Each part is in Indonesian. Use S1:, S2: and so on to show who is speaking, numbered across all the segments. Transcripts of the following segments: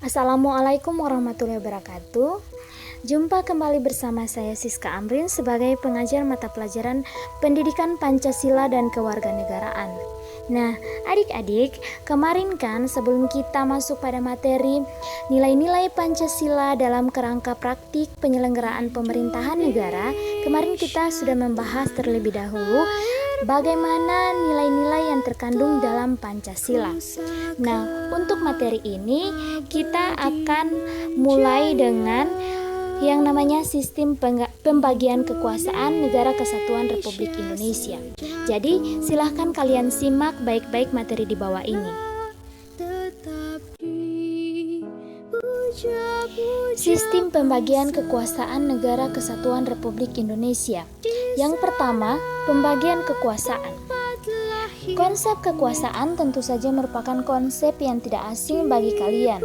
S1: Assalamualaikum warahmatullahi wabarakatuh. Jumpa kembali bersama saya Siska Amrin sebagai pengajar mata pelajaran Pendidikan Pancasila dan Kewarganegaraan. Nah, adik-adik, kemarin kan sebelum kita masuk pada materi nilai-nilai Pancasila dalam kerangka praktik penyelenggaraan pemerintahan negara, kemarin kita sudah membahas terlebih dahulu bagaimana nilai-nilai yang terkandung dalam Pancasila. Nah, untuk materi ini kita akan mulai dengan yang namanya sistem pembagian kekuasaan Negara Kesatuan Republik Indonesia. Jadi, silahkan kalian simak baik-baik materi di bawah ini. Sistem pembagian kekuasaan Negara Kesatuan Republik Indonesia. Yang pertama, pembagian kekuasaan. Konsep kekuasaan tentu saja merupakan konsep yang tidak asing bagi kalian.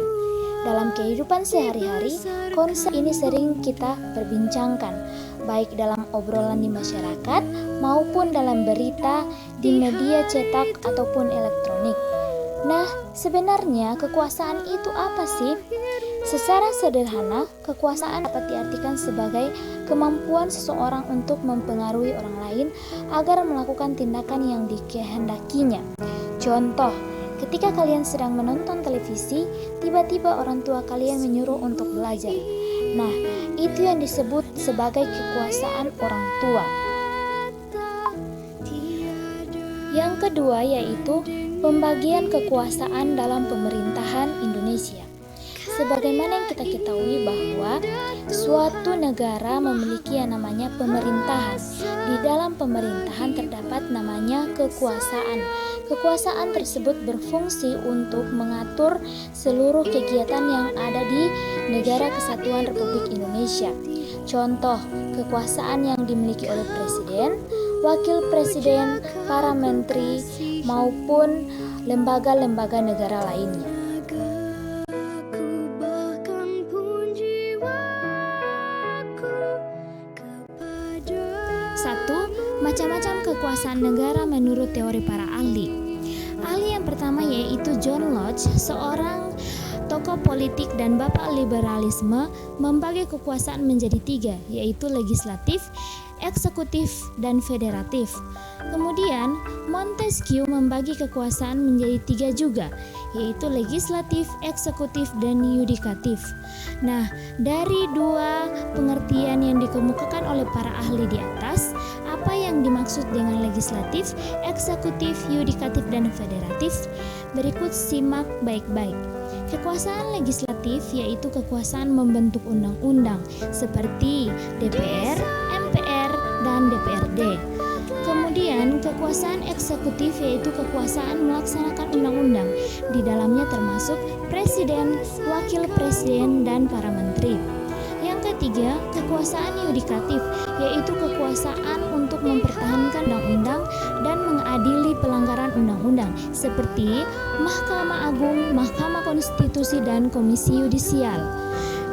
S1: Dalam kehidupan sehari-hari, konsep ini sering kita perbincangkan, baik dalam obrolan di masyarakat maupun dalam berita di media cetak ataupun elektronik. Nah, sebenarnya kekuasaan itu apa sih? Secara sederhana, kekuasaan dapat diartikan sebagai kemampuan seseorang untuk mempengaruhi orang lain agar melakukan tindakan yang dikehendakinya. Contoh, ketika kalian sedang menonton televisi, tiba-tiba orang tua kalian menyuruh untuk belajar. Nah, itu yang disebut sebagai kekuasaan orang tua. Yang kedua yaitu pembagian kekuasaan dalam pemerintahan Indonesia. Sebagaimana yang kita ketahui bahwa suatu negara memiliki yang namanya pemerintahan. Di dalam pemerintahan terdapat namanya kekuasaan. Kekuasaan tersebut berfungsi untuk mengatur seluruh kegiatan yang ada di Negara Kesatuan Republik Indonesia. Contoh, kekuasaan yang dimiliki oleh presiden, wakil presiden, para menteri, maupun lembaga-lembaga negara lainnya. Macam-macam kekuasaan negara menurut teori para ahli. Ahli yang pertama yaitu John Locke, seorang tokoh politik dan bapak liberalisme, membagi kekuasaan menjadi tiga, yaitu legislatif, eksekutif, dan federatif. Kemudian Montesquieu membagi kekuasaan menjadi tiga juga, yaitu legislatif, eksekutif, dan yudikatif. Nah, dari dua pengertian yang dikemukakan oleh para ahli di atas, apa yang dimaksud dengan legislatif, eksekutif, yudikatif, dan federatif? Berikut simak baik-baik. Kekuasaan legislatif yaitu kekuasaan membentuk undang-undang seperti DPR, MPR, dan DPRD. Kemudian kekuasaan eksekutif yaitu kekuasaan melaksanakan undang-undang. Di dalamnya termasuk presiden, wakil presiden, dan para menteri. Yang ketiga, kekuasaan yudikatif yaitu kekuasaan untuk mempertahankan undang-undang dan mengadili pelanggaran undang-undang seperti Mahkamah Agung, Mahkamah Konstitusi, dan Komisi Yudisial.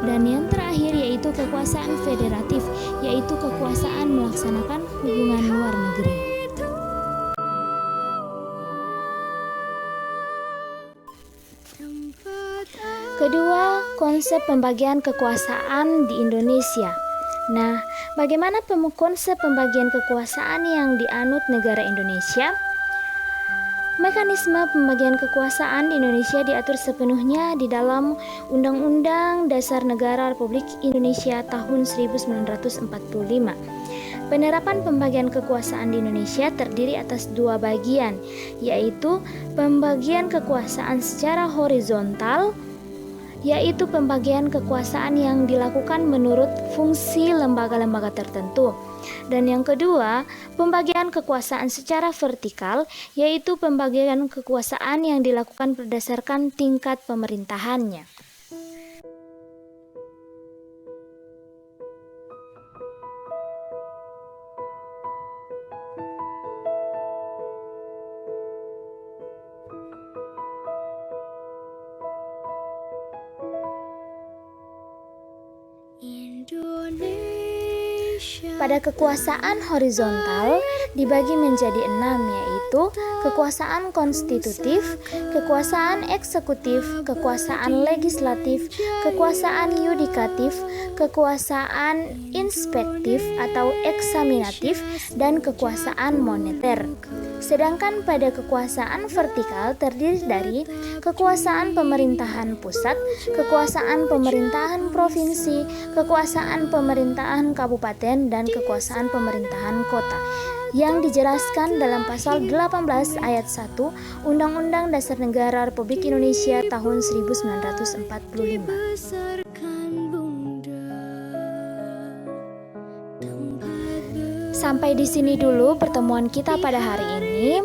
S1: Dan yang terakhir yaitu kekuasaan federatif, yaitu kekuasaan melaksanakan hubungan luar negeri. Kedua, konsep pembagian kekuasaan di Indonesia. Nah, bagaimana konsep pembagian kekuasaan yang dianut negara Indonesia? Mekanisme pembagian kekuasaan di Indonesia diatur sepenuhnya di dalam Undang-Undang Dasar Negara Republik Indonesia tahun 1945. Penerapan pembagian kekuasaan di Indonesia terdiri atas dua bagian, yaitu pembagian kekuasaan secara horizontal, yaitu pembagian kekuasaan yang dilakukan menurut fungsi lembaga-lembaga tertentu. Dan yang kedua, pembagian kekuasaan secara vertikal, yaitu pembagian kekuasaan yang dilakukan berdasarkan tingkat pemerintahannya. Pada kekuasaan horizontal dibagi menjadi 6, yaitu yaitu kekuasaan konstitutif, kekuasaan eksekutif, kekuasaan legislatif, kekuasaan yudikatif, kekuasaan inspektif atau eksaminatif, dan kekuasaan moneter. Sedangkan pada kekuasaan vertikal terdiri dari kekuasaan pemerintahan pusat, kekuasaan pemerintahan provinsi, kekuasaan pemerintahan kabupaten, dan kekuasaan pemerintahan kota yang dijelaskan dalam pasal 18 ayat 1 Undang-Undang Dasar Negara Republik Indonesia tahun 1945. Sampai di sini dulu pertemuan kita pada hari ini.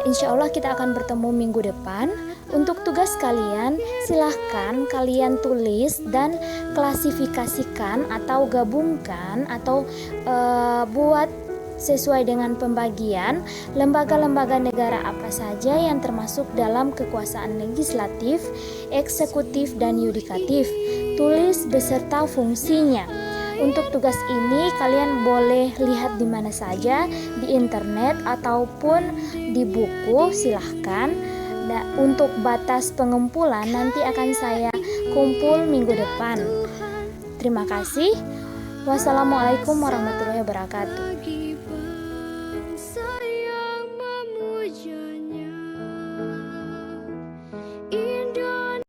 S1: Insya Allah kita akan bertemu minggu depan. Untuk tugas kalian, silahkan kalian tulis dan klasifikasikan atau gabungkan atau buat sesuai dengan pembagian lembaga-lembaga negara apa saja yang termasuk dalam kekuasaan legislatif, eksekutif, dan yudikatif. Tulis beserta fungsinya. Untuk tugas ini kalian boleh lihat di mana saja, di internet ataupun di buku, silahkan. Untuk batas pengumpulan nanti akan saya kumpul minggu depan. Terima kasih. Wassalamualaikum warahmatullahi wabarakatuh.